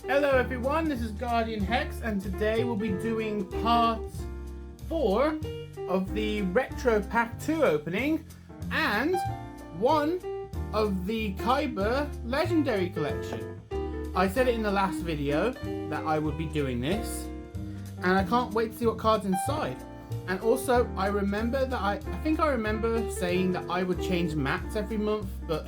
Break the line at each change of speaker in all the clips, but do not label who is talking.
Hello everyone, this is Guardian Hex and today we'll be doing part 4 of the Retro Pack 2 opening and 1 of the Kyber Legendary Collection. I said it in the last video that I would be doing this and I can't wait to see what cards inside. And also I remember that I think I remember saying that I would change mats every month, but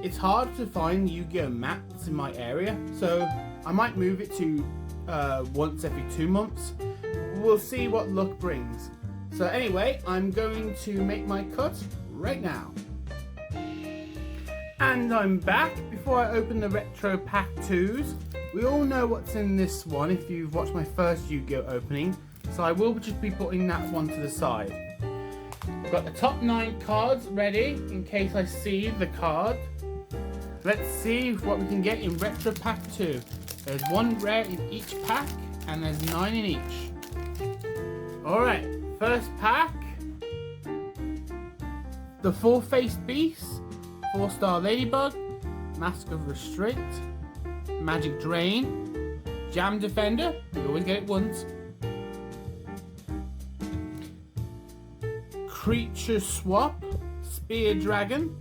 it's hard to find Yu-Gi-Oh mats in my area, so I might move it to once every 2 months. We'll see what luck brings. So anyway, I'm going to make my cut right now. And I'm back. Before I open the Retro Pack 2s, we all know what's in this one if you've watched my first Yu-Gi-Oh opening, so I will just be putting that one to the side. I've got the top 9 cards ready in case I see the card. Let's see what we can get in Retro Pack 2. There's 1 rare in each pack and there's 9 in each. Alright, first pack. The Four-Faced Beast, 4-star Ladybug, Mask of Restrict, Magic Drain, Jam Defender, we always get it once, Creature Swap, Spear Dragon,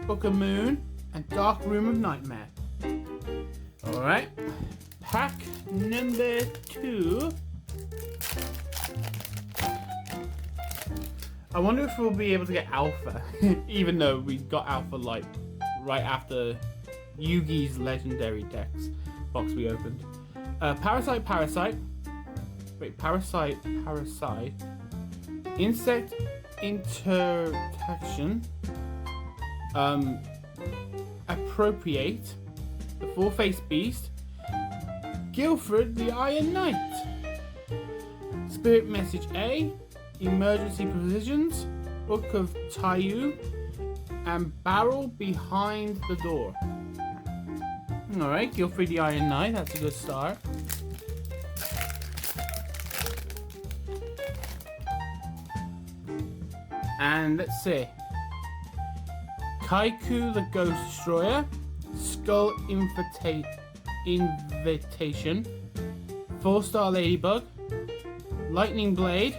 Book of Moon, and Dark Room of Nightmare. Alright, pack number 2. I wonder if we'll be able to get Alpha, even though we got Alpha like right after Yugi's Legendary Decks box we opened. Parasite. Wait, Parasite. Insect Interaction. Appropriate, the Four-Faced Beast, Guilford the Iron Knight, Spirit Message A, Emergency Provisions, Book of Taiyu, and Barrel Behind the Door. Alright, Guilford the Iron Knight, that's a good start. And let's see. Kaiku the Ghost Destroyer, Skull Invitation, 4-star Ladybug, Lightning Blade,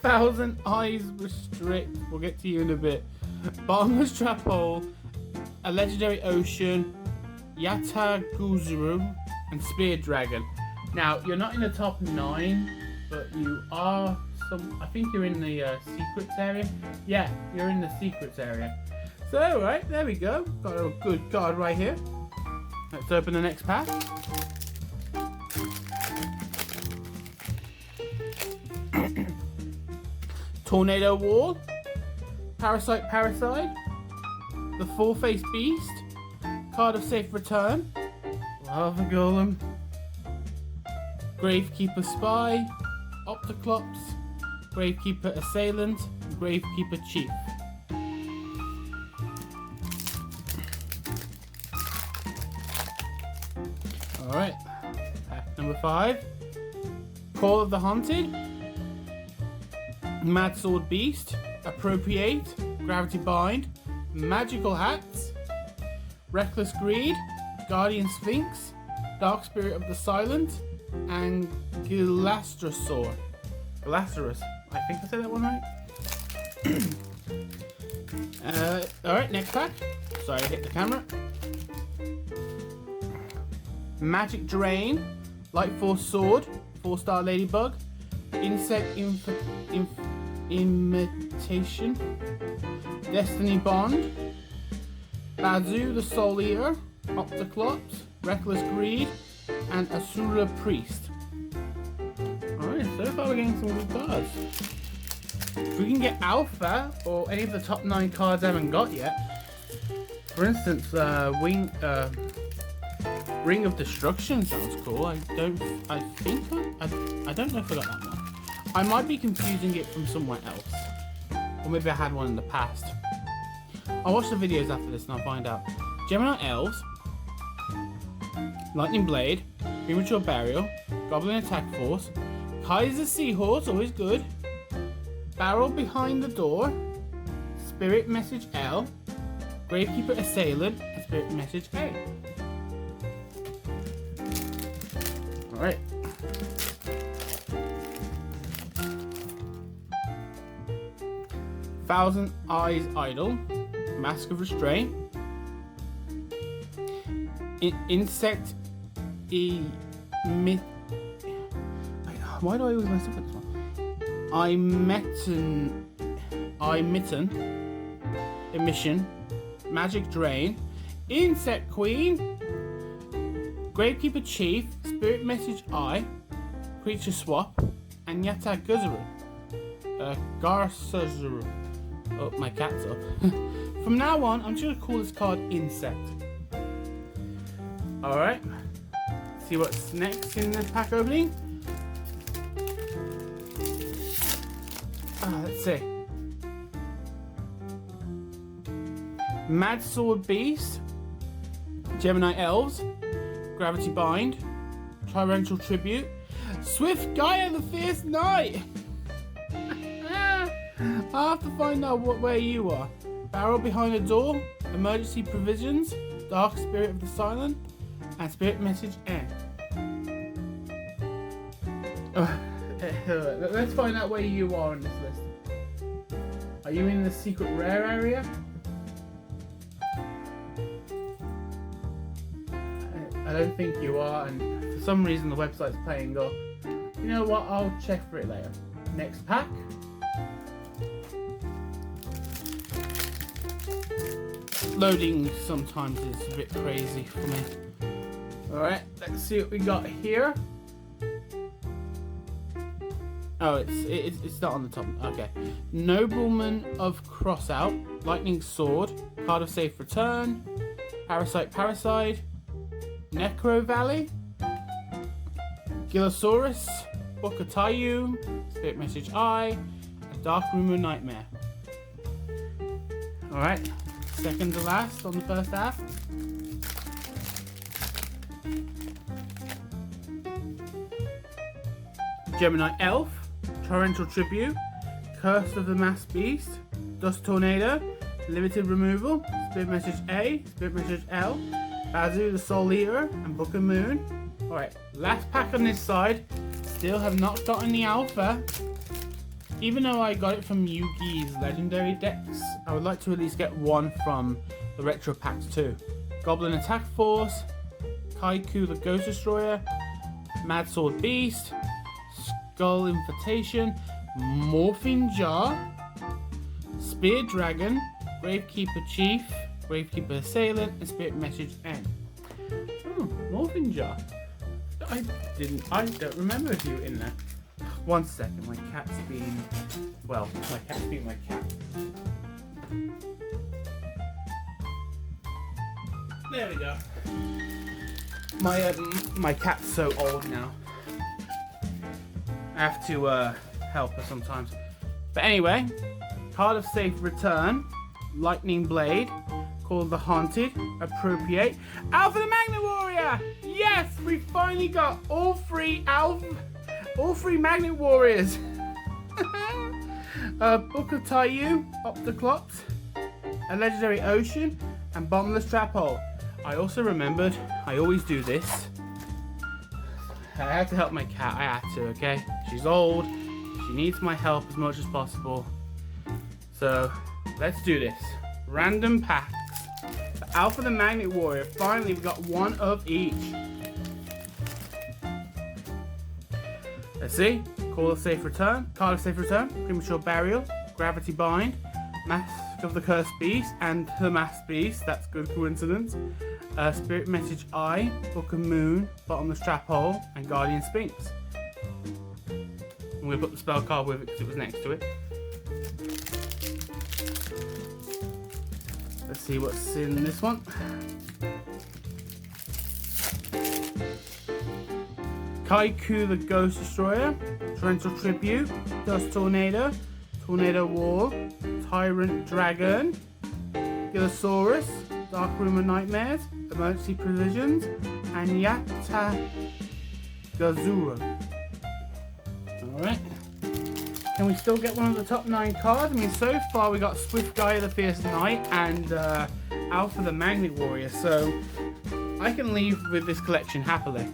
Thousand Eyes Restrict, we'll get to you in a bit, Bottomless Trap Hole, a Legendary Ocean, Yataguzuru, and Spear Dragon. Now, you're not in the top 9, but you are I think you're in the secrets area. Yeah, you're in the secrets area. So, right, there we go. Got a good card right here. Let's open the next pack. Tornado Wall, Parasite, the Four-Faced Beast, Card of Safe Return, Lava Golem, Gravekeeper Spy, Opticlops, Gravekeeper Assailant, and Gravekeeper Chief. Alright, pack number 5. Call of the Haunted, Mad Sword Beast, Appropriate, Gravity Bind, Magical Hats, Reckless Greed, Guardian Sphinx, Dark Spirit of the Silent, and Glastrosaur. Glacerus. I think I said that one right. Alright, next pack. Sorry, I hit the camera. Magic Drain, Light Force Sword, 4-star Ladybug, Insect Imitation, Destiny Bond, Bazoo the Soul Eater, Opticlops, Reckless Greed, and Asura Priest. Alright, so far we're getting some good cards. If we can get Alpha, or any of the top 9 cards I haven't got yet, for instance, Ring of Destruction sounds cool. I don't know if I got that one. I might be confusing it from somewhere else. Or maybe I had one in the past. I'll watch the videos after this and I'll find out. Gemini Elves, Lightning Blade, Premature Burial, Goblin Attack Force, Kaiser Seahorse, always good, Barrel Behind the Door, Spirit Message L, Gravekeeper Assailant, and Spirit Message A. Alright. Thousand Eyes Idol, Mask of Restraint, Insect why do I always mess up with this one? Imitten, Emission, Magic Drain, Insect Queen, Gravekeeper Chief, Spirit Message Eye, Creature Swap, and Yata Guzuru. Garsazuru. Oh, my cat's up. From now on, I'm just going to call this card Insect. Alright. See what's next in this pack opening. Let's see. Mad Sword Beast, Gemini Elves, Gravity Bind, Torrential Tribute, Swift Gaia the Fierce Knight. I have to find out where you are. Barrel Behind the Door, Emergency Provisions, Dark Spirit of the Silent, and Spirit Message N. Let's find out where you are on this list. Are you in the secret rare area? I don't think you are, and for some reason the website's playing up. You know what? I'll check for it later. Next pack. Loading sometimes is a bit crazy for me. Alright, let's see what we got here. Oh, it's not on the top. Okay. Nobleman of Crossout, Lightning Sword, Card of Safe Return, Parasite, Necro Valley, Gilosaurus, Book of Tayu, Spirit Message Eye, and Dark Rumor Nightmare. Alright, second to last on the first half. Gemini Elf, Torrential Tribute, Curse of the Mass Beast, Dust Tornado, Limited Removal, Spirit Message A, Spirit Message L, Bazu the Soul Eater, and Book of Moon. Alright, last pack on this side. Still have not gotten the alpha. Even though I got it from Yugi's legendary decks, I would like to at least get one from the Retro Packs too. Goblin Attack Force, Kaiku the Ghost Destroyer, Mad Sword Beast, Skull Invitation, Morphing Jar, Spear Dragon, Gravekeeper Chief, Gravekeeper Assailant, and Spirit Message N. Oh, Morphing Jar. I don't remember if you were in there. One second, my cat's being my cat. There we go. My cat's so old now. I have to help her sometimes. But anyway, Card of Safe Return, Lightning Blade, called the Haunted, Appropriate, Alpha the Magnet Warrior! Yes, we finally got all three Magnet Warriors. Book of Tayu, Opticlops, a Legendary Ocean, and Bottomless Trap Hole. I also remembered, I always do this. I had to help my cat, I had to, okay? She's old, she needs my help as much as possible. So, let's do this. Random packs. For Alpha the Magnet Warrior, finally we got one of each. Let's see. Call of Safe Return, Card of Safe Return, Premature Burial, Gravity Bind, Mask of the Cursed Beast, and the Mass Beast, that's good coincidence. Spirit Message Eye, Book of Moon, Bottomless Trap Hole, and Guardian Sphinx. I'm going to put the spell card with it because it was next to it. Let's see what's in this one. Kaiku the Ghost Destroyer, Torrential Tribute, Dust Tornado, Tornado Wall, Tyrant Dragon, Gilosaurus, Dark Rumor Nightmares, Emergency Provisions, and Yata Gazura. Alright. Can we still get one of the top 9 cards? I mean, so far we got Swift Gaia the Fierce Knight and Alpha the Magnet Warrior, so I can leave with this collection happily.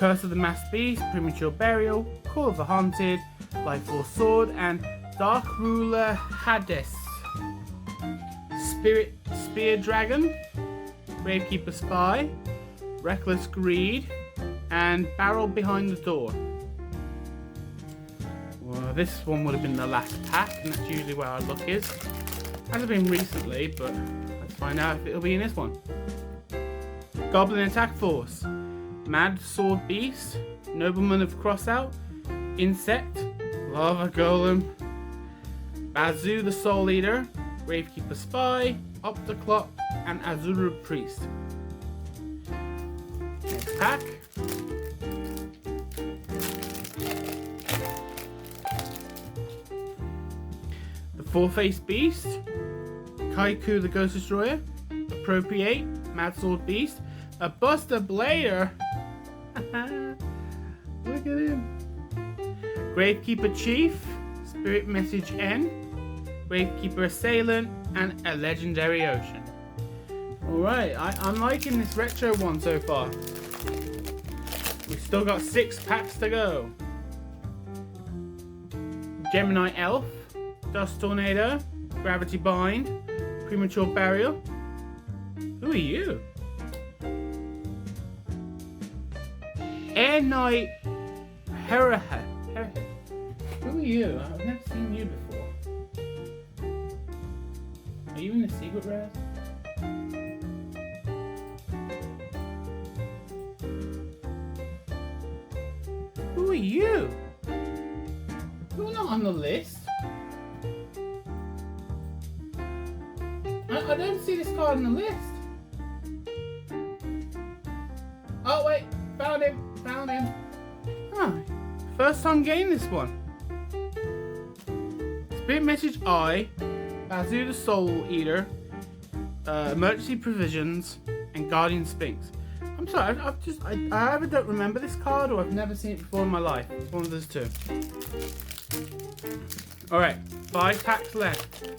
Curse of the Masked Beast, Premature Burial, Call of the Haunted, Life Force Sword, and Dark Ruler Hades. Spirit Spear Dragon, Gravekeeper Spy, Reckless Greed, and Barrel Behind the Door. Well, this one would have been the last pack, and that's usually where our luck is. Hasn't been recently, but let's find out if it'll be in this one. Goblin Attack Force, Mad Sword Beast, Nobleman of Crossout, Insect, Lava Golem, Bazoo the Soul Eater, Gravekeeper Spy, Opticlop, and Azura Priest. Next pack. The Four-Faced Beast, Kaiku the Ghost Destroyer, Appropriate, Mad Sword Beast, a Buster Blader. Look at him. Gravekeeper Chief, Spirit Message N, Gravekeeper Assailant, and a Legendary Ocean. Alright, I'm liking this retro one so far. We've still got 6 packs to go. Gemini Elf, Dust Tornado, Gravity Bind, Premature Burial. Who are you? Air Knight Heraha. Who are you? I've never seen you before. Are you in the secret rares? Who are you? You're not on the list. I don't see this card on the list. Oh wait, found him. Huh. First time getting this one. Spirit Message I, Bazoo the Soul Eater, Emergency Provisions, and Guardian Sphinx. I'm sorry, I either don't remember this card or I've never seen it before in my life. It's one of those two. Alright, 5 packs left.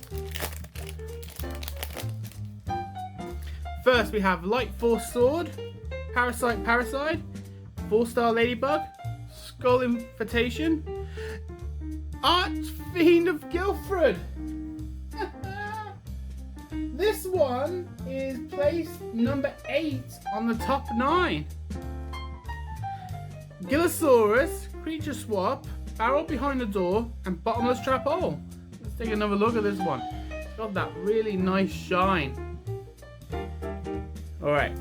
First we have Light Force Sword, Parasite, 4-star Ladybug, Skull Invitation, Archfiend of Guildford. This one is placed number 8 on the top 9. Gillosaurus, Creature Swap, Barrel Behind the Door, and Bottomless Trap Hole. Let's take another look at this one. It's got that really nice shine. Alright,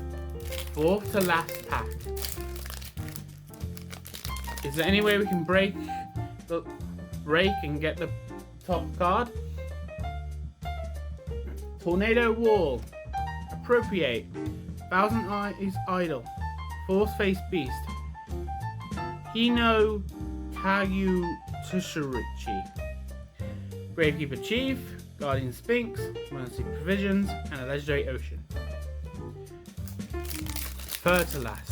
4th to last pack. Is there any way we can break and get the top card? Tornado Wall, Appropriate, Thousand Eyes Idol, Force-Faced Beast, Hino Kayu Tushirichi, Gravekeeper Chief, Guardian Sphinx, Emergency Provisions, and a Legendary Ocean. 3rd to last.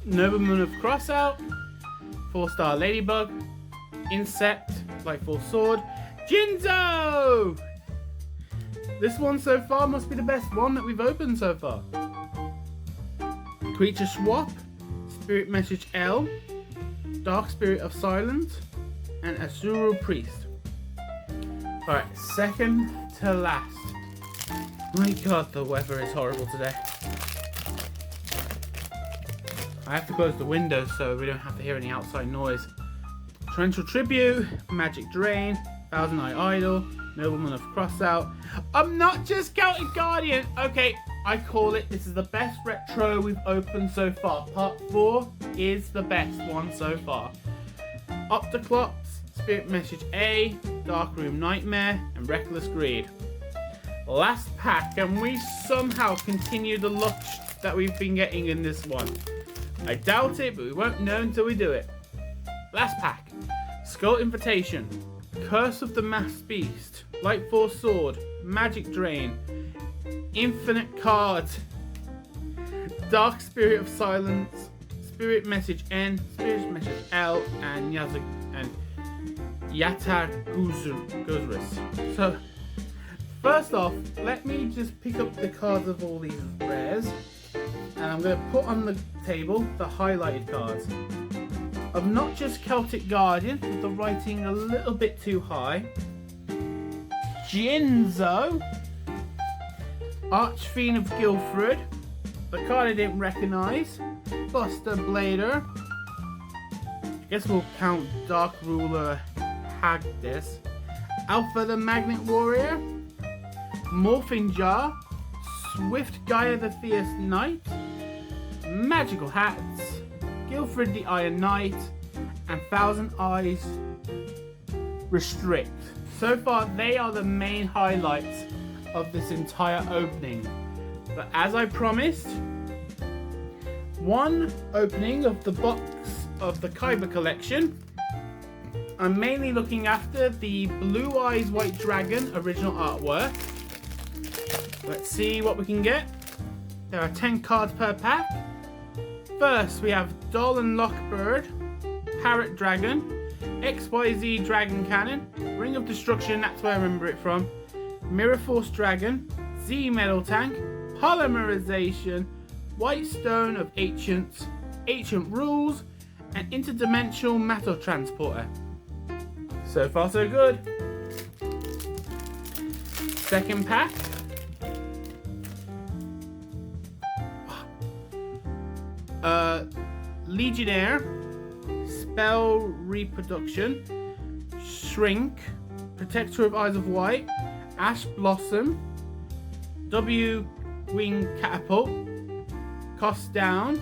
Nobleman of Crossout, 4-star Ladybug, Insect, Light Force Sword, Jinzo! This one so far must be the best one that we've opened so far. Creature Swap, Spirit Message L, Dark Spirit of Silence, and Azura Priest. Alright, 2nd to last. My god, the weather is horrible today. I have to close the windows so we don't have to hear any outside noise. Torrential Tribute, Magic Drain, Thousand Eye Idol, Nobleman of Crossout. I'm not just counting Guardian. Okay, I call it. This is the best retro we've opened so far. Part 4 is the best one so far. Opticlops, Spirit Message A, Darkroom Nightmare, and Reckless Greed. Last pack, and we somehow continue the luck that we've been getting in this one. I doubt it, but we won't know until we do it. Last pack. Skull Invitation, Curse of the Masked Beast, Light Force Sword, Magic Drain, Infinite Cards, Dark Spirit of Silence, Spirit Message N, Spirit Message L, and Yata Guzris. So, First off, let me just pick up the cards of all these rares, and I'm going to put on the table the highlighted cards. Of not just Celtic Guardian, with the writing a little bit too high. Jinzo, Archfiend of Guildford, the card I didn't recognise. Buster Blader. I guess we'll count Dark Ruler Hagdis. Alpha the Magnet Warrior. Morphing Jar. Swift Gaia the Fierce Knight. Magical Hats. Guildford the Iron Knight. And Thousand Eyes Restrict. So far, they are the main highlights of this entire opening. But as I promised, one opening of the box of the Kaiba collection, I'm mainly looking after the Blue Eyes White Dragon original artwork. Let's see what we can get. There are 10 cards per pack. First, we have Dolan Lockbird, Parrot Dragon, XYZ Dragon Cannon, Ring of Destruction, that's where I remember it from, Mirror Force Dragon, Z Metal Tank, Polymerization, White Stone of Ancients, Ancient Rules, and Interdimensional Matter Transporter. So far so good. Second pack. Legionnaire, Spell Reproduction, Shrink, Protector of Eyes of White, Ash Blossom, W Wing Catapult, Cost Down,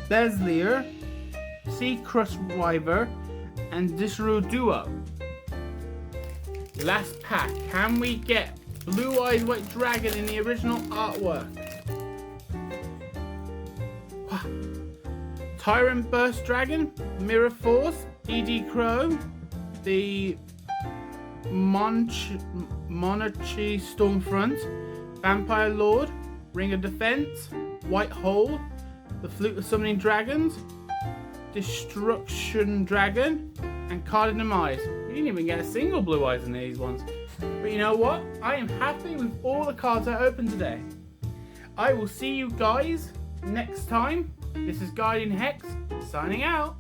Beslier, Sea Crust Wyver, and Disru Duo. Last pack. Can we get Blue Eyes White Dragon in the original artwork? Tyrant Burst Dragon, Mirror Force, DD Crow, the Monarchy Stormfront, Vampire Lord, Ring of Defense, White Hole, the Flute of Summoning Dragons, Destruction Dragon, and Card of Demise. We didn't even get a single Blue Eyes in these ones. But you know what? I am happy with all the cards I opened today. I will see you guys next time. This is Guardian Hex, signing out.